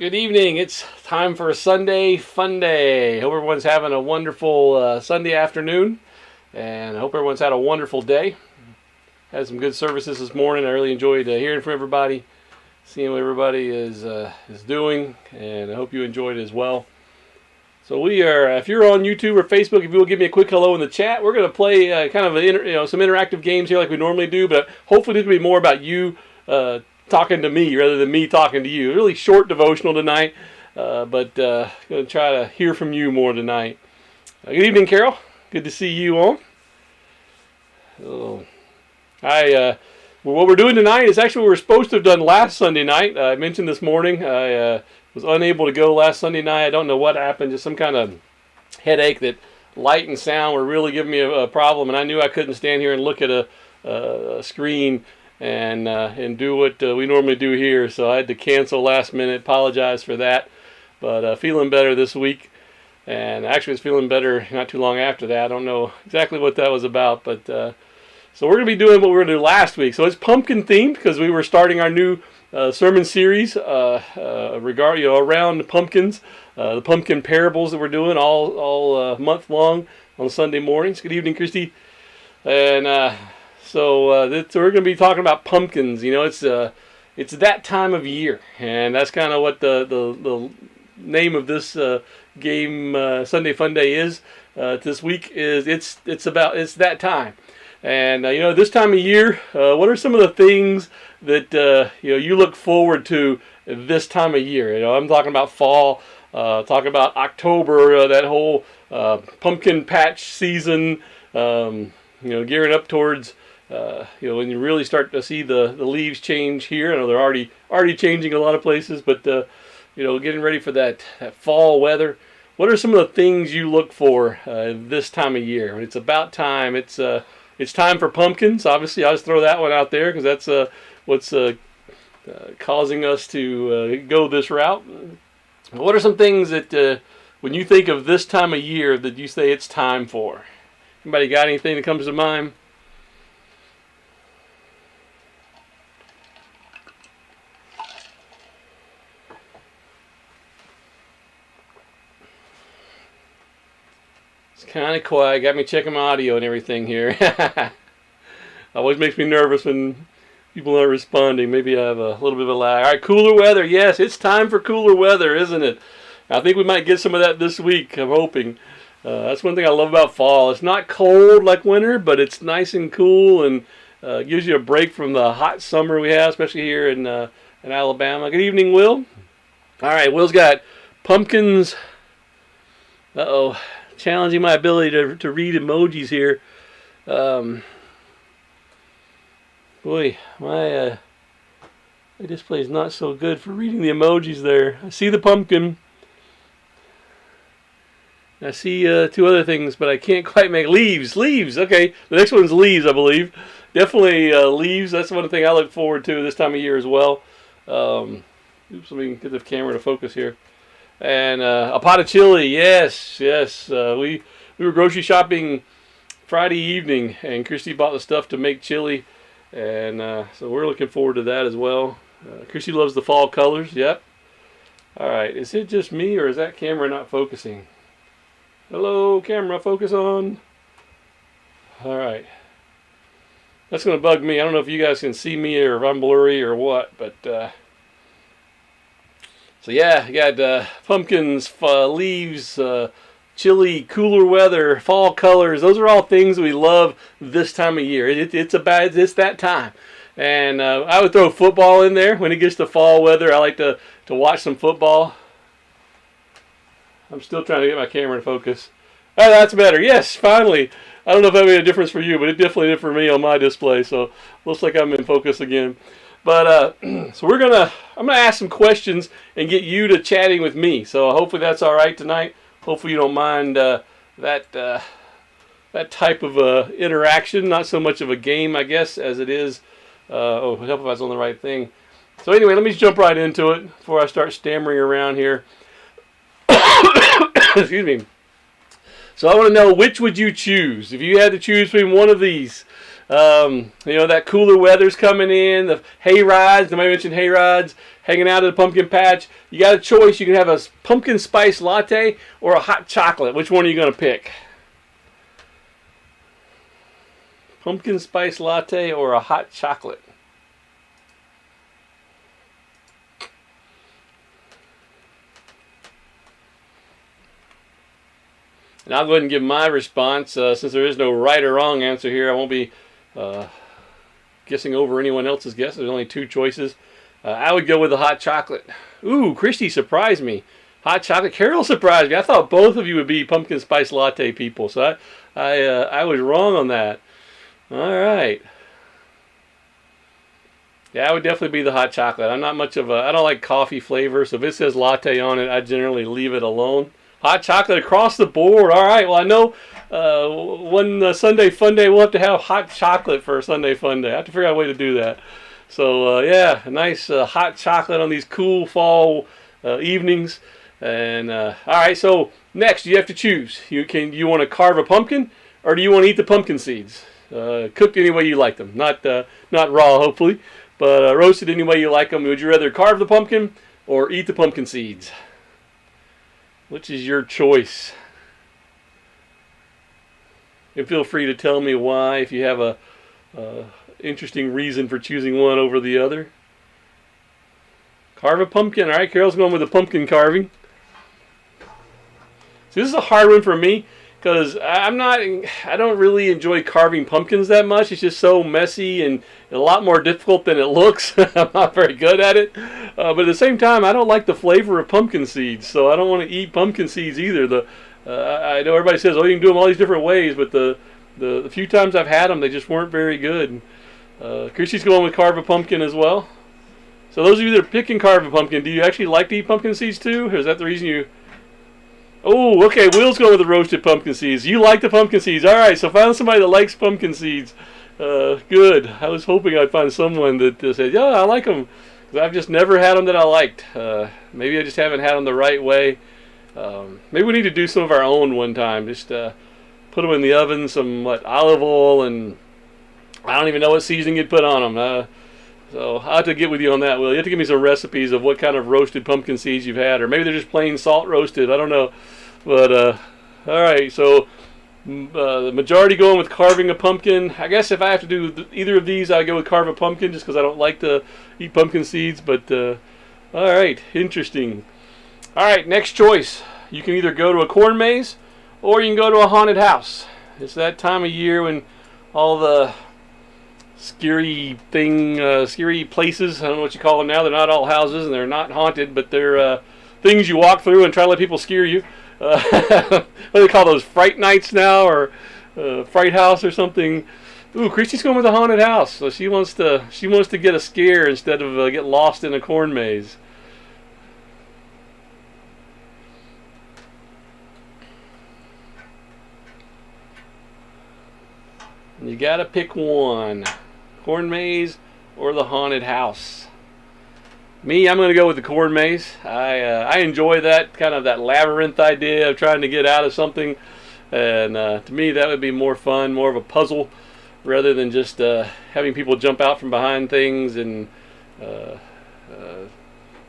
Good evening. It's time for Sunday Funday. Hope everyone's having a wonderful Sunday afternoon, and I hope everyone's had a wonderful day. Had some good services this morning. I really enjoyed hearing from everybody, seeing what everybody is doing, and I hope you enjoyed it as well. So we are. If you're on YouTube or Facebook, if you will give me a quick hello in the chat, we're going to play kind of some interactive games here like we normally do, but hopefully this will be more about you talking to me rather than me talking to you. Really short devotional tonight, but going to try to hear from you more tonight. Good evening, Carol. Good to see you on. What we're doing tonight is actually what we were supposed to have done last Sunday night. I mentioned this morning I was unable to go last Sunday night. I don't know what happened, just some kind of headache that light and sound were really giving me a problem, and I knew I couldn't stand here and look at a screen and do what we normally do here, so I had to cancel last minute. Apologize for that, but feeling better this week, and actually was feeling better not too long after that. I don't know exactly what that was about, but so we're going to be doing what we were going to do last week. So it's pumpkin themed because we were starting our new sermon series around pumpkins, the pumpkin parables that we're doing all month long on Sunday mornings. Good evening, Christy. And so we're going to be talking about pumpkins. You know, it's that time of year, and that's kind of what the name of this game Sunday Funday is this week. Is it's that time, and this time of year, what are some of the things that you look forward to this time of year? I'm talking about fall, talking about October, that whole pumpkin patch season. Gearing up towards. When you really start to see the leaves change here. I know they're already changing in a lot of places, but getting ready for that fall weather. What are some of the things you look for this time of year? When it's about time, it's time for pumpkins. Obviously, I'll just throw that one out there because that's what's causing us to go this route. What are some things that when you think of this time of year that you say it's time for? Anybody got anything that comes to mind? Kind of quiet. Got me checking my audio and everything here. Always makes me nervous when people aren't responding. Maybe I have a little bit of a lag. All right, cooler weather. Yes, it's time for cooler weather, isn't it? I think we might get some of that this week. I'm hoping. That's one thing I love about fall. It's not cold like winter, but it's nice and cool and gives you a break from the hot summer we have, especially here in Alabama. Good evening, Will. All right, Will's got pumpkins. Challenging my ability to read emojis here. Boy, my display is not so good for reading the emojis there. I see the pumpkin. I see two other things, but I can't quite make leaves. Leaves. Okay, the next one's leaves, I believe. Definitely leaves. That's one thing I look forward to this time of year as well. Oops, let me get the camera to focus here. And a pot of chili, yes. We were grocery shopping Friday evening, and Christy bought the stuff to make chili, and so we're looking forward to that as well. Christy loves the fall colors. Yep. All right, is it just me, or is that camera not focusing? Hello, camera, focus on. All right. That's going to bug me. I don't know if you guys can see me or if I'm blurry or what, but... So yeah, you got pumpkins, leaves, chili, cooler weather, fall colors. Those are all things we love this time of year. It's that time. And I would throw football in there when it gets to fall weather. I like to watch some football. I'm still trying to get my camera to focus. Oh, that's better. Yes, finally. I don't know if that made a difference for you, but it definitely did for me on my display. So looks like I'm in focus again. But so I'm gonna ask some questions and get you to chatting with me. So hopefully that's all right tonight. Hopefully you don't mind that type of interaction. Not so much of a game, I guess, as it is. Help if I was on the right thing. So anyway, let me jump right into it before I start stammering around here. Excuse me. So I want to know, which would you choose if you had to choose between one of these? That cooler weather's coming in, the hay rides. Nobody mentioned hay rides. hanging out at a pumpkin patch. You got a choice. You can have a pumpkin spice latte or a hot chocolate. Which one are you going to pick? Pumpkin spice latte or a hot chocolate? And I'll go ahead and give my response. Since there is no right or wrong answer here, I won't be guessing over anyone else's guess. There's only two choices. I would go with the hot chocolate. Ooh, Christy surprised me. Hot chocolate. Carol surprised me. I thought both of you would be pumpkin spice latte people, so I was wrong on that. All right. Yeah, I would definitely be the hot chocolate. I'm not much of a, I don't like coffee flavor, so if it says latte on it, I generally leave it alone. Hot chocolate across the board. All right, well, I know one Sunday Funday we'll have to have hot chocolate for Sunday Funday. I have to figure out a way to do that. So, yeah, a nice hot chocolate on these cool fall evenings. And, all right, so next you have to choose. You want to carve a pumpkin, or do you want to eat the pumpkin seeds? Cooked any way you like them. Not raw, hopefully, but roasted any way you like them. Would you rather carve the pumpkin or eat the pumpkin seeds? Which is your choice? And feel free to tell me why if you have a interesting reason for choosing one over the other. Carve a pumpkin. All right, Carol's going with the pumpkin carving. So this is a hard one for me because I don't really enjoy carving pumpkins that much. It's just so messy and a lot more difficult than it looks. I'm not very good at it. But at the same time, I don't like the flavor of pumpkin seeds, so I don't want to eat pumpkin seeds either. I know everybody says, oh, you can do them all these different ways, but the few times I've had them, they just weren't very good. Christy's going with carve a pumpkin as well. So those of you that are picking carve a pumpkin, do you actually like to eat pumpkin seeds too? Or is that the reason you... Oh, okay, Will's going with the roasted pumpkin seeds. You like the pumpkin seeds. All right, so found somebody that likes pumpkin seeds. Good. I was hoping I'd find someone that said, yeah, I like them. Because I've just never had them that I liked. Maybe I just haven't had them the right way. Maybe we need to do some of our own one time. Just put them in the oven, some olive oil, and I don't even know what seasoning you'd put on them. So I'll have to get with you on that, Will. You have to give me some recipes of what kind of roasted pumpkin seeds you've had. Or maybe they're just plain salt roasted. I don't know. But, all right. So the majority going with carving a pumpkin. I guess if I have to do either of these, I go with carve a pumpkin just because I don't like to eat pumpkin seeds. But, all right. Interesting. All right. Next choice. You can either go to a corn maze or you can go to a haunted house. It's that time of year when all the scary places, I don't know what you call them now. They're not all houses and they're not haunted, but they're things you walk through and try to let people scare you. What do they call those, fright nights now, or fright house or something? Ooh, Christy's going with a haunted house, so she wants to get a scare instead of get lost in a corn maze. You gotta pick one. Corn maze or the haunted house. Me, I'm going to go with the corn maze. I enjoy that kind of that labyrinth idea of trying to get out of something. And to me, that would be more fun, more of a puzzle, rather than just having people jump out from behind things and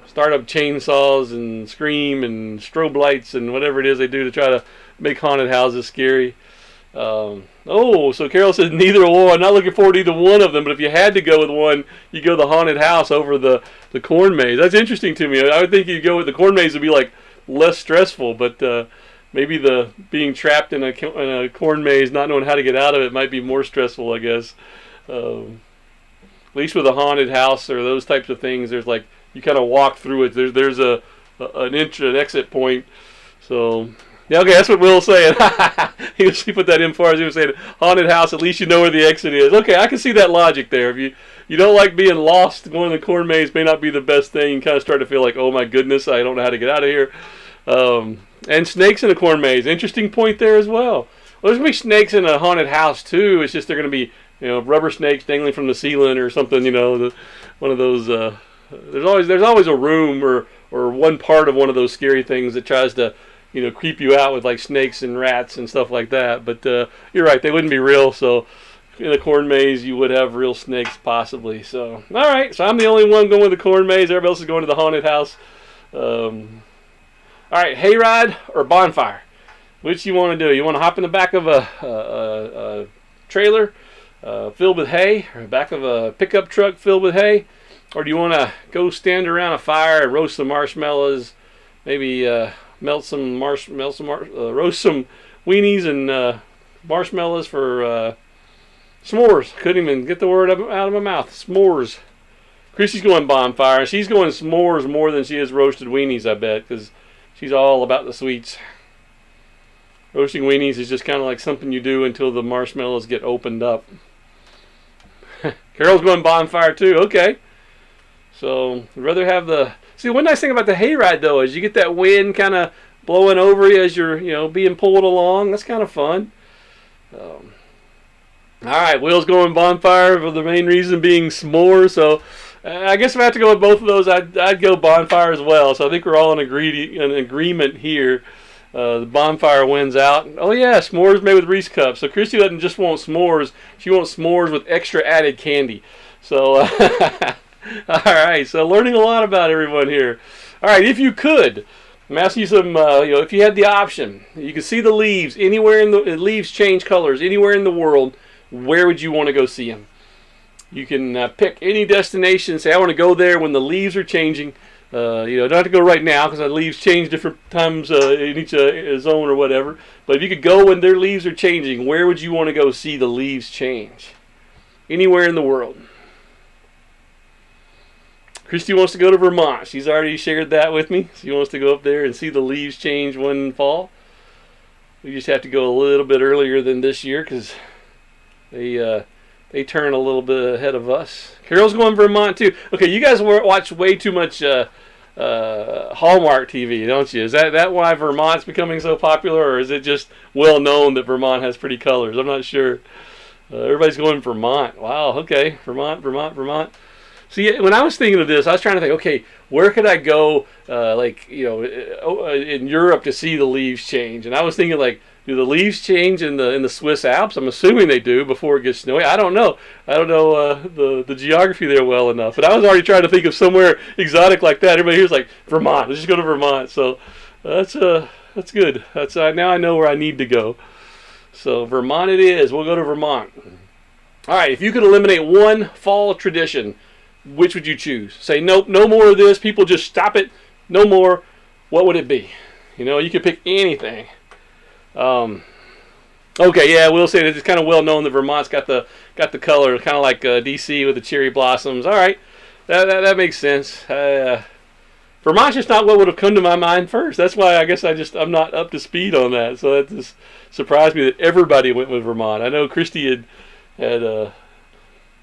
start up chainsaws and scream and strobe lights and whatever it is they do to try to make haunted houses scary. So Carol says neither one. I'm not looking forward to either one of them, but if you had to go with one, you go the haunted house over the corn maze. That's interesting to me. I would think you'd go with the corn maze would be like less stressful, but maybe the being trapped in a corn maze, not knowing how to get out of it, might be more stressful, I guess. At least with a haunted house or those types of things, there's like you kind of walk through it. There's an exit point. So yeah, okay, that's what Will's saying. He put that in for us. He was saying haunted house. At least you know where the exit is. Okay, I can see that logic there. If you don't like being lost, going to the corn maze may not be the best thing. You kind of start to feel like, oh my goodness, I don't know how to get out of here. And snakes in a corn maze. Interesting point there as well. Well, there's going to be snakes in a haunted house too. It's just they're going to be, rubber snakes dangling from the ceiling or something. One of those. There's always a room or one part of one of those scary things that tries to creep you out with like snakes and rats and stuff like that. But you're right, they wouldn't be real. So in a corn maze, you would have real snakes possibly. So, all right. So I'm the only one going with the corn maze. Everybody else is going to the haunted house. All right, hayride or bonfire? Which you want to do? You want to hop in the back of a trailer filled with hay, or the back of a pickup truck filled with hay, or do you want to go stand around a fire and roast some marshmallows? Maybe roast some weenies and marshmallows for s'mores. Couldn't even get the word out of my mouth. S'mores. Chrissy's going bonfire. She's going s'mores more than she is roasted weenies, I bet, because she's all about the sweets. Roasting weenies is just kind of like something you do until the marshmallows get opened up. Carol's going bonfire too. Okay. So, I'd rather have the... See, one nice thing about the hayride, though, is you get that wind kind of blowing over you as you're, being pulled along. That's kind of fun. All right, Will's going bonfire for the main reason being s'mores. So, I guess if I have to go with both of those, I'd go bonfire as well. So, I think we're all in agreement here. The bonfire wins out. Oh, yeah, s'mores made with Reese cups. So, Christy doesn't just want s'mores. She wants s'mores with extra added candy. So... All right, so learning a lot about everyone here. All right, if you could, I'm asking you some, if you had the option, you could see the leaves anywhere leaves change colors anywhere in the world, where would you want to go see them? You can pick any destination, say I want to go there when the leaves are changing. Don't have to go right now because the leaves change different times in each zone or whatever. But if you could go when their leaves are changing, where would you want to go see the leaves change? Anywhere in the world. Christy wants to go to Vermont. She's already shared that with me. She wants to go up there and see the leaves change one fall. We just have to go a little bit earlier than this year because they turn a little bit ahead of us. Carol's going to Vermont too. Okay, you guys watch way too much Hallmark TV, don't you? Is that why Vermont's becoming so popular, or is it just well known that Vermont has pretty colors? I'm not sure. Everybody's going Vermont. Wow, okay. Vermont. See, when I was thinking of this, I was trying to think, okay, where could I go, in Europe to see the leaves change? And I was thinking, like, do the leaves change in the Swiss Alps? I'm assuming they do before it gets snowy. I don't know. The geography there well enough. But I was already trying to think of somewhere exotic like that. Everybody here's like, Vermont. Let's just go to Vermont. So that's good. Now I know where I need to go. So Vermont it is. We'll go to Vermont. All right, if you could eliminate one fall tradition, which would you choose? Say, nope, no more of this. People just stop it. No more. What would it be? You could pick anything. Okay, yeah, we'll say that it's kind of well known that Vermont's got the color, kind of like DC with the cherry blossoms. All right, that makes sense. Vermont's just not what would have come to my mind first. That's why I guess I'm not up to speed on that. So that just surprised me that everybody went with Vermont. I know Christy had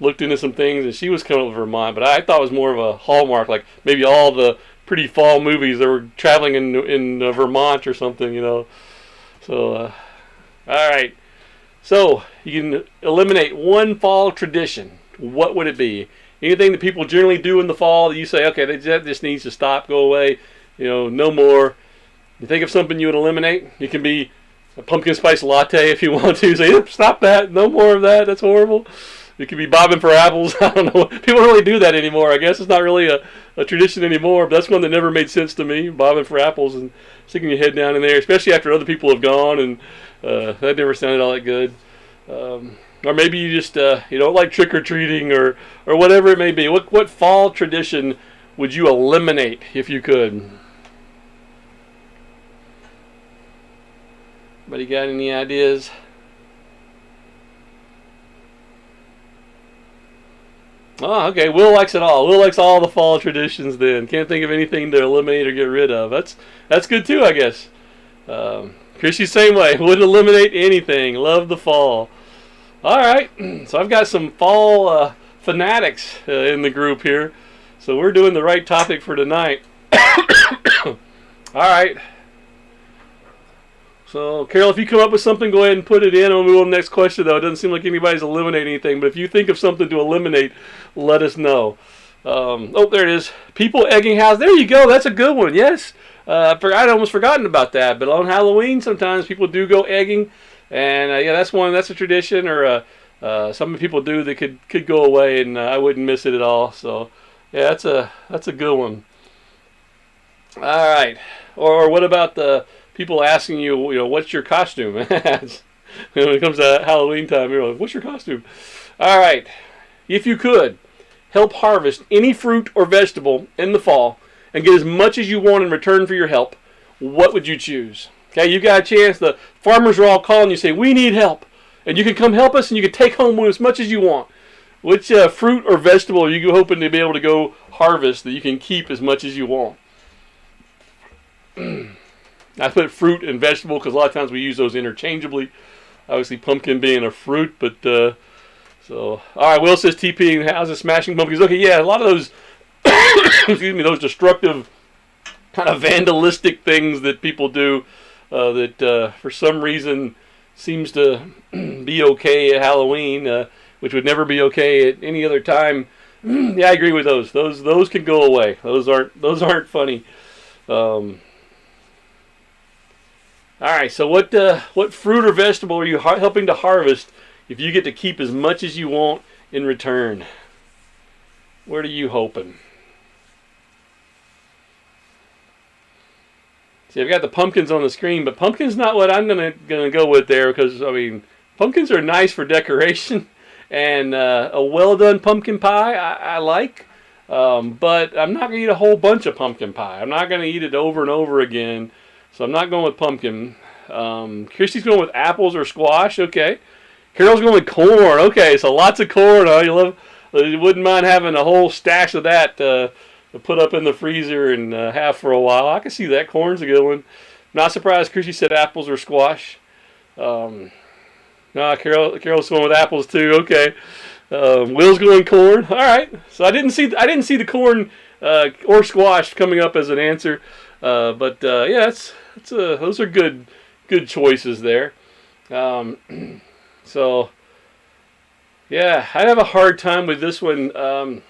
looked into some things, and she was coming up with Vermont, but I thought it was more of a Hallmark, like maybe all the pretty fall movies that were traveling in Vermont or something, So, all right. So, you can eliminate one fall tradition. What would it be? Anything that people generally do in the fall that you say, okay, that just needs to stop, go away, no more. You think of something you would eliminate? It can be a pumpkin spice latte if you want to. Say, stop that, no more of that, that's horrible. It could be bobbing for apples. I don't know. People don't really do that anymore. I guess it's not really a tradition anymore, but that's one that never made sense to me, bobbing for apples and sticking your head down in there, especially after other people have gone, and that never sounded all that good. Or maybe you just you don't like trick-or-treating or whatever it may be. What fall tradition would you eliminate if you could? Anybody got any ideas? Oh, okay. Will likes it all. Will likes all the fall traditions then. Can't think of anything to eliminate or get rid of. That's good too, I guess. Chrissy's same way. Wouldn't eliminate anything. Love the fall. All right. So I've got some fall fanatics in the group here. So we're doing the right topic for tonight. All right. So, Carol, if you come up with something, go ahead and put it in. I'll move on to the next question, though. It doesn't seem like anybody's eliminating anything. But if you think of something to eliminate, let us know. There it is. People egging houses. There you go. That's a good one. Yes. I'd almost forgotten about that. But on Halloween, sometimes people do go egging. And, that's a tradition. Or Some people do that could go away, and I wouldn't miss it at all. So, yeah, that's a good one. All right. Or what about the people asking you, what's your costume? When it comes to Halloween time, you're like, what's your costume? All right. If you could help harvest any fruit or vegetable in the fall and get as much as you want in return for your help, what would you choose? Okay, you got a chance. The farmers are all calling you, say, we need help. And you can come help us, and you can take home as much as you want. Which fruit or vegetable are you hoping to be able to go harvest that you can keep as much as you want? I put fruit and vegetable because a lot of times we use those interchangeably. Obviously, pumpkin being a fruit, but so all right. Will says TPing houses, smashing pumpkins. Okay, yeah, a lot of those, excuse me, those destructive, kind of vandalistic things that people do that for some reason seems to be okay at Halloween, which would never be okay at any other time. Yeah, I agree with those. Those can go away. Those aren't funny. All right, so what fruit or vegetable are you helping to harvest if you get to keep as much as you want in return? What are you hoping? See, I've got the pumpkins on the screen, but pumpkin's not what I'm gonna go with there because I mean pumpkins are nice for decoration, and a well done pumpkin pie I like, but I'm not gonna eat a whole bunch of pumpkin pie. I'm not gonna eat it over and over again. So I'm not going with pumpkin. Christy's going with apples or squash. Okay. Carol's going with corn. Okay, so lots of corn. Oh, you wouldn't mind having a whole stash of that to put up in the freezer and have for a while. I can see that. Corn's a good one. Not surprised Christy said apples or squash. No, Carol's going with apples too. Okay. Will's going corn. All right. So I didn't see the corn or squash coming up as an answer. But yeah, those are good choices there. So yeah, I have a hard time with this one. I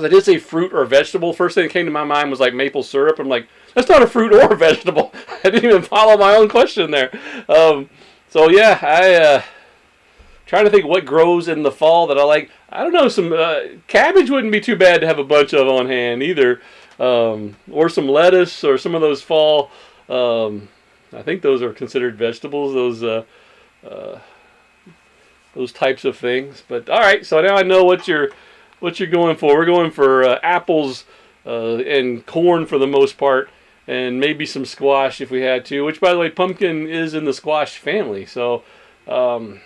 did say fruit or vegetable. First thing that came to my mind was like maple syrup. I'm like, that's not a fruit or a vegetable. I didn't even follow my own question there. So yeah, I trying to think what grows in the fall that I like. I don't know. Some cabbage wouldn't be too bad to have a bunch of on hand either. Or some lettuce or some of those fall. I think those are considered vegetables. Those types of things. But all right, so now I know what you're going for. We're going for apples and corn for the most part, and maybe some squash if we had to. Which, by the way, pumpkin is in the squash family. So, okay,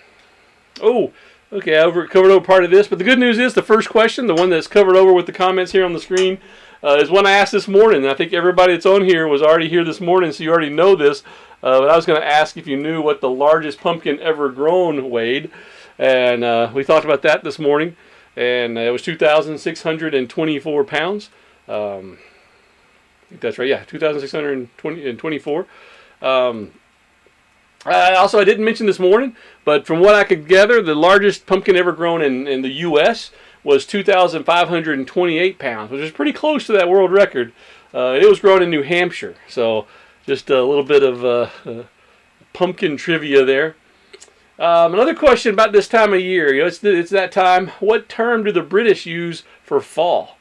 I covered over part of this. But the good news is the first question, the one that's covered over with the comments here on the screen, is one I asked this morning. I think everybody that's on here was already here this morning, so you already know this. But I was going to ask if you knew what the largest pumpkin ever grown weighed. And we talked about that this morning. And it was 2,624 pounds. I think that's right. Yeah, 2,624. Also, I didn't mention this morning, but from what I could gather, the largest pumpkin ever grown in the U.S. was 2,528 pounds, which is pretty close to that world record. It was grown in New Hampshire, so just a little bit of pumpkin trivia there. Another question about this time of year. It's that time. What term do the British use for fall?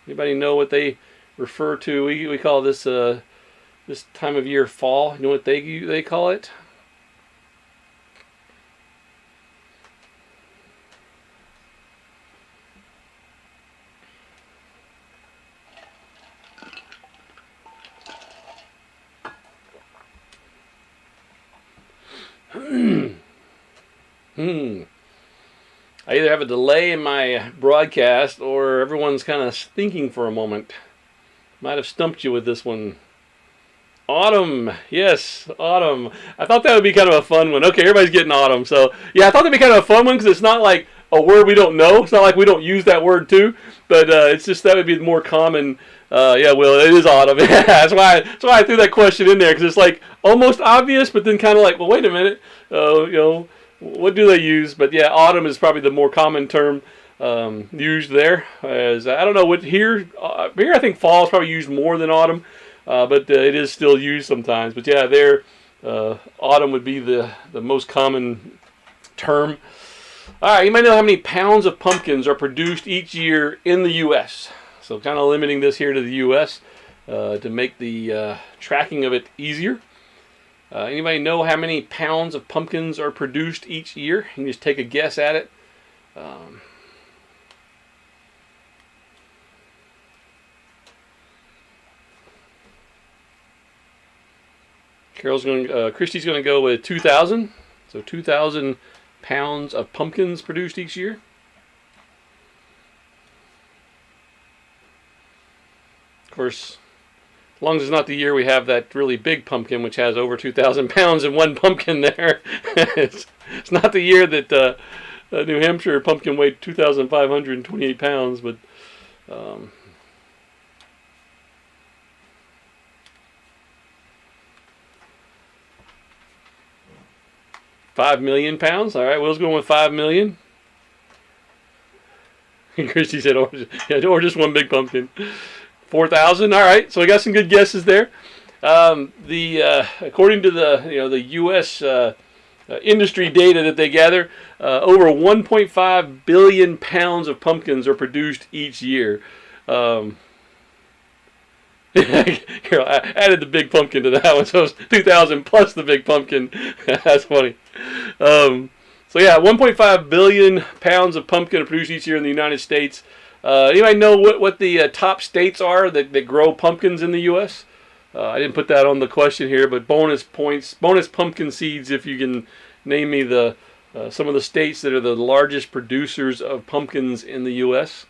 Anybody know what they refer to? We call this this time of year fall. You know what they call it? I either have a delay in my broadcast or everyone's kind of thinking for a moment. Might have stumped you with this one. Autumn. Yes, autumn. I thought that would be kind of a fun one. Okay, everybody's getting autumn. So, yeah, I thought that'd be kind of a fun one because it's not like a word we don't know. It's not like we don't use that word too. But it's just that would be the more common. Yeah, well, it is autumn. that's why I threw that question in there because it's like almost obvious, but then kind of like, well, wait a minute. What do they use? But yeah, autumn is probably the more common term used there. As I don't know what here I think fall is probably used more than autumn, but it is still used sometimes. But yeah, there autumn would be the most common term. All right, you might know how many pounds of pumpkins are produced each year in the U.S. So kind of limiting this here to the U.S. To make the tracking of it easier. Anybody know how many pounds of pumpkins are produced each year? You can just take a guess at it. Christy's going to go with 2,000. So 2,000 pounds of pumpkins produced each year. Of course, as long as it's not the year we have that really big pumpkin, which has over 2,000 pounds in one pumpkin there. it's not the year that New Hampshire pumpkin weighed 2,528 pounds, but 5 million pounds. All right, Will's going with 5 million. And Christy said, or just one big pumpkin. 4,000. All right, so I got some good guesses there. According to the U.S. Industry data that they gather, over 1.5 billion pounds of pumpkins are produced each year. Carol, I added the big pumpkin to that one, so it's 2,000 plus the big pumpkin. That's funny. So yeah, 1.5 billion pounds of pumpkin are produced each year in the United States. Anybody know what the top states are that grow pumpkins in the U.S.? I didn't put that on the question here, but bonus points, bonus pumpkin seeds if you can name me some of the states that are the largest producers of pumpkins in the U.S.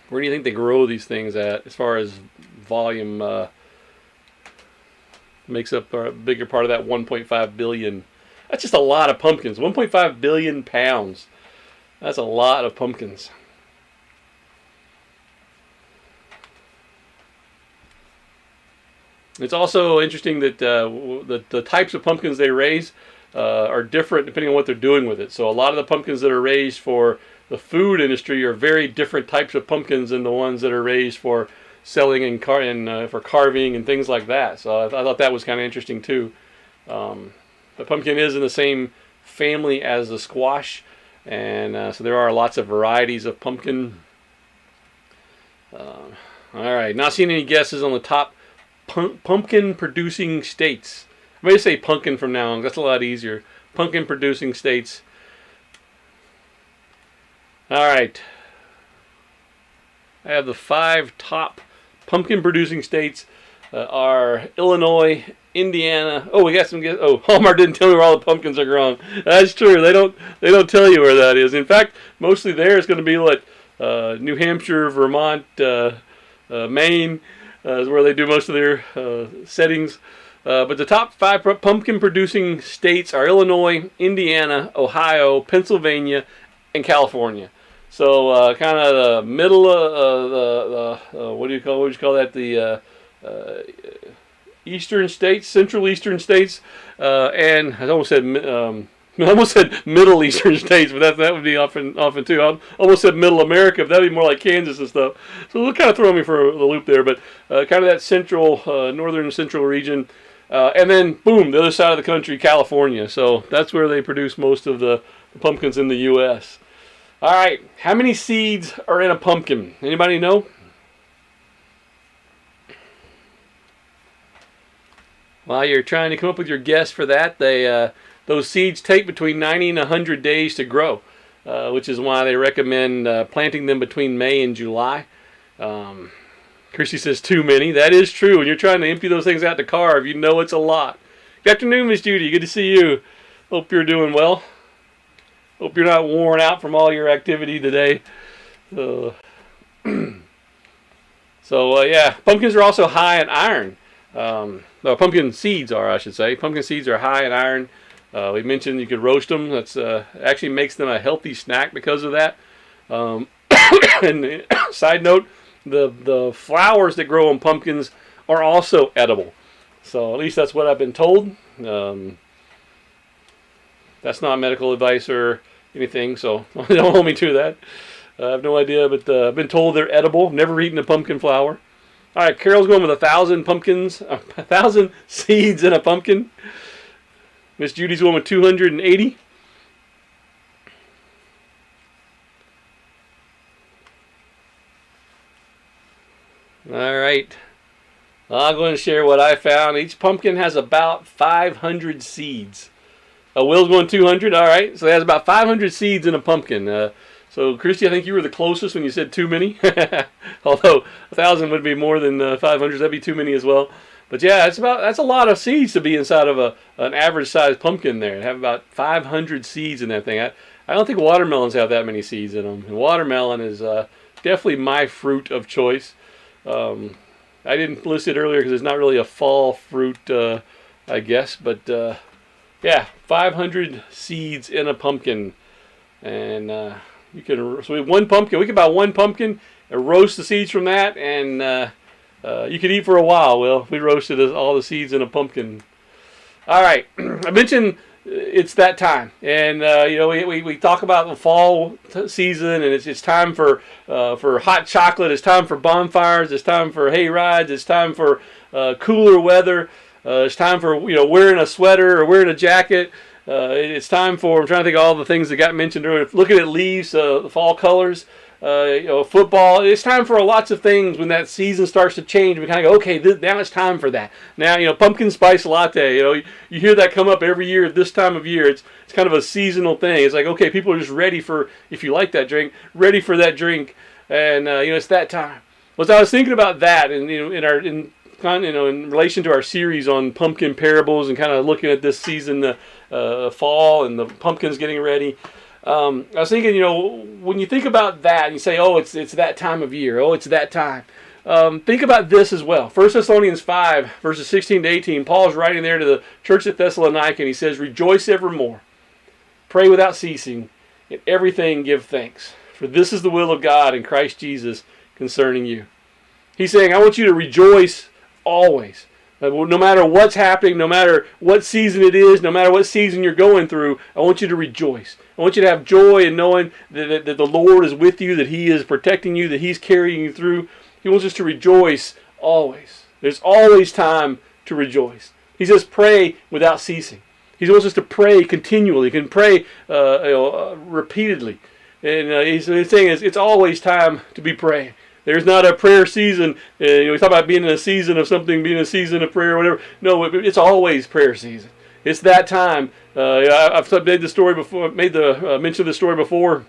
Where do you think they grow these things at as far as volume makes up a bigger part of that 1.5 billion? That's just a lot of pumpkins. 1.5 billion pounds. That's a lot of pumpkins. It's also interesting that the types of pumpkins they raise are different depending on what they're doing with it. So a lot of the pumpkins that are raised for the food industry are very different types of pumpkins than the ones that are raised for selling and for carving and things like that. So I thought that was kind of interesting too. The pumpkin is in the same family as the squash, and so there are lots of varieties of pumpkin. All right, not seeing any guesses on the top pumpkin producing states. I'm going to say pumpkin from now on. That's a lot easier. Pumpkin producing states. All right. I have the 5 top pumpkin producing states are Illinois, Indiana. Oh, we got some guesses. Oh, Hallmark didn't tell me where all the pumpkins are grown. That's true. They don't tell you where that is. In fact, mostly there it's going to be like New Hampshire, Vermont, Maine is where they do most of their settings. But the top 5 pumpkin producing states are Illinois, Indiana, Ohio, Pennsylvania, and California. So kind of the middle of what do you call that? The eastern states, central eastern states, and I almost said Middle Eastern states, but that would be often too. I almost said Middle America, but that would be more like Kansas and stuff. So it'll kind of throw me for the loop there, but kind of that central, northern central region, and then boom, the other side of the country, California. So that's where they produce most of the pumpkins in the U.S. All right, how many seeds are in a pumpkin? Anybody know? While you're trying to come up with your guess for that, those seeds take between 90 and 100 days to grow, which is why they recommend planting them between May and July. Christy says too many. That is true. When you're trying to empty those things out to carve, you know it's a lot. Good afternoon, Miss Judy. Good to see you. Hope you're doing well. Hope you're not worn out from all your activity today. Yeah, pumpkins are also high in iron. Pumpkin seeds are, I should say. Pumpkin seeds are high in iron. We mentioned you could roast them. That's actually makes them a healthy snack because of that. And side note, the flowers that grow on pumpkins are also edible. So at least that's what I've been told. That's not medical advice or anything, so don't hold me to that. I have no idea, but I've been told they're edible. Never eaten a pumpkin flower. All right, Carol's going with 1,000 pumpkins, 1,000 seeds in a pumpkin. Miss Judy's one with 280. All right. I'm going to share what I found. Each pumpkin has about 500 seeds. Will's going 200. All right. So it has about 500 seeds in a pumpkin. So, Christy, I think you were the closest when you said too many. Although 1,000 would be more than 500. That'd be too many as well. But yeah, that's a lot of seeds to be inside of an average sized pumpkin there. Have about 500 seeds in that thing. I don't think watermelons have that many seeds in them. And watermelon is definitely my fruit of choice. I didn't list it earlier because it's not really a fall fruit, I guess. But yeah, 500 seeds in a pumpkin. And so we have one pumpkin. We can buy one pumpkin and roast the seeds from that, and you could eat for a while. Well, we roasted all the seeds in a pumpkin. All right, I mentioned it's that time, and we talk about the fall season, and it's time for hot chocolate. It's time for bonfires. It's time for hay rides. It's time for cooler weather. It's time for wearing a sweater or wearing a jacket. It's time for, I'm trying to think of all the things that got mentioned earlier. Looking at leaves, the fall colors, football. It's time for lots of things when that season starts to change. We kind of go, okay, now it's time for that. Now, pumpkin spice latte, you hear that come up every year at this time of year. It's kind of a seasonal thing. It's like, okay, people are just ready for, if you like that drink, ready for that drink. And, it's that time. Well, so I was thinking about that in relation to our series on pumpkin parables and kind of looking at this season, fall and the pumpkins getting ready. I was thinking, when you think about that and you say, oh, it's that time of year. Oh, it's that time. Think about this as well. 1 Thessalonians 5, verses 16 to 18, Paul's writing there to the church at Thessalonica, and he says, rejoice evermore, pray without ceasing, in everything give thanks, for this is the will of God in Christ Jesus concerning you. He's saying, I want you to rejoice always. No matter what's happening, no matter what season it is, no matter what season you're going through, I want you to rejoice. I want you to have joy in knowing that the Lord is with you, that He is protecting you, that He's carrying you through. He wants us to rejoice always. There's always time to rejoice. He says pray without ceasing. He wants us to pray continually. You can pray repeatedly. And he's saying it's always time to be praying. There's not a prayer season. We talk about being in a season of something, being in a season of prayer or whatever. No, it's always prayer season. It's that time. I've made the story before. Made the mention of the story before.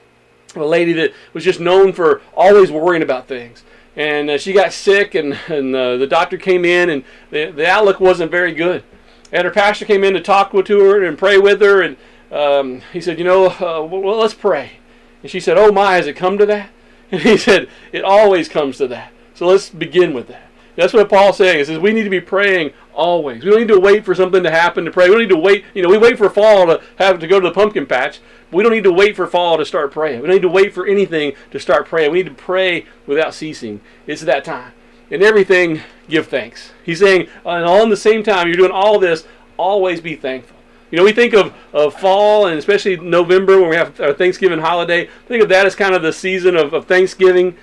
A lady that was just known for always worrying about things, and she got sick, and the doctor came in, and the outlook wasn't very good. And her pastor came in to talk to her and pray with her, and he said, well, let's pray. And she said, oh my, has it come to that? And he said, it always comes to that. So let's begin with that. That's what Paul's saying. He says we need to be praying always. We don't need to wait for something to happen to pray. We don't need to wait. We wait for fall to go to the pumpkin patch. We don't need to wait for fall to start praying. We don't need to wait for anything to start praying. We need to pray without ceasing. It's that time. In everything, give thanks. He's saying, and all in the same time, you're doing all this, always be thankful. We think of fall, and especially November when we have our Thanksgiving holiday. Think of that as kind of the season of Thanksgiving.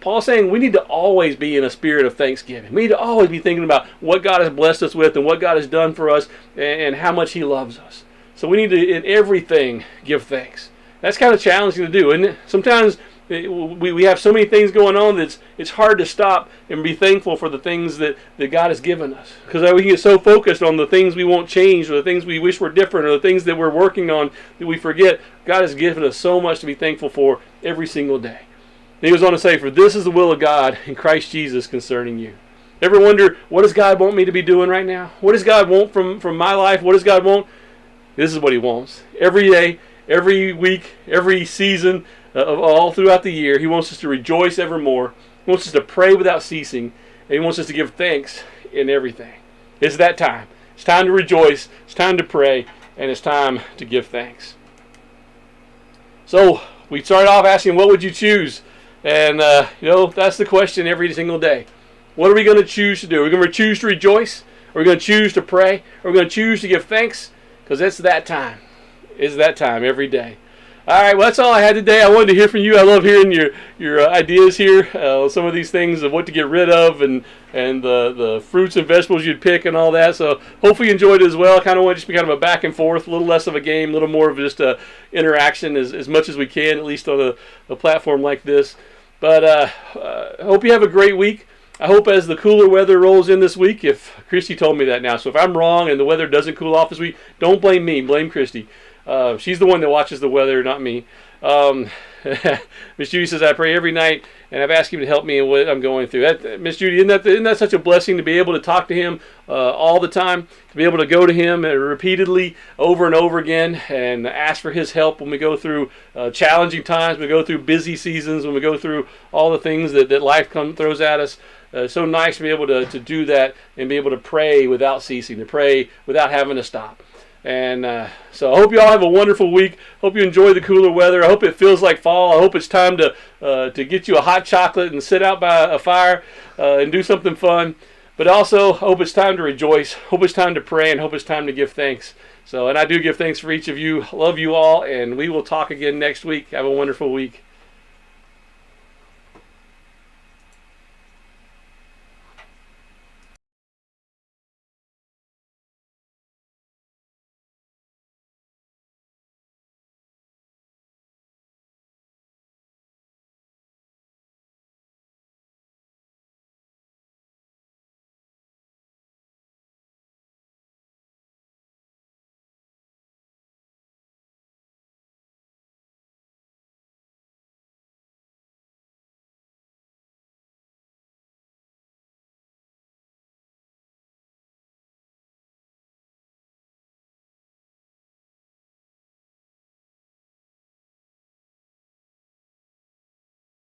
Paul's saying we need to always be in a spirit of thanksgiving. We need to always be thinking about what God has blessed us with and what God has done for us and how much He loves us. So we need to, in everything, give thanks. That's kind of challenging to do, isn't it? Sometimes we have so many things going on that it's hard to stop and be thankful for the things that God has given us. Because we get so focused on the things we won't change, or the things we wish were different, or the things that we're working on that we forget God has given us so much to be thankful for every single day. And he goes on to say, for this is the will of God in Christ Jesus concerning you. Ever wonder, what does God want me to be doing right now? What does God want from my life? What does God want? This is what He wants. Every day, every week, every season, all throughout the year, He wants us to rejoice evermore. He wants us to pray without ceasing. And He wants us to give thanks in everything. It's that time. It's time to rejoice. It's time to pray. And it's time to give thanks. So, we started off asking, what would you choose? And, that's the question every single day. What are we going to choose to do? Are we going to choose to rejoice? Are we going to choose to pray? Are we going to choose to give thanks? Because it's that time. It's that time every day. All right, well, that's all I had today. I wanted to hear from you. I love hearing your ideas here. Some of these things of what to get rid of and the fruits and vegetables you'd pick and all that. So hopefully you enjoyed it as well. I kind of want it to be kind of a back and forth, a little less of a game, a little more of just a interaction as much as we can, at least on a platform like this. But I hope you have a great week. I hope as the cooler weather rolls in this week, if Christy told me that now, so if I'm wrong and the weather doesn't cool off this week, don't blame me, blame Christy. She's the one that watches the weather, not me. Miss Judy says, I pray every night, and I've asked him to help me in what I'm going through. Miss Judy, isn't that such a blessing to be able to talk to him all the time, to be able to go to him repeatedly over and over again and ask for his help when we go through challenging times, when we go through busy seasons, when we go through all the things that life throws at us. So nice to be able to do that and be able to pray without ceasing, to pray without having to stop. And so I hope you all have a wonderful week. Hope you enjoy the cooler weather. I hope it feels like fall. I hope it's time to get you a hot chocolate and sit out by a fire and do something fun. But also, hope it's time to rejoice. Hope it's time to pray, and hope it's time to give thanks. So, and I do give thanks for each of you. Love you all, and we will talk again next week. Have a wonderful week.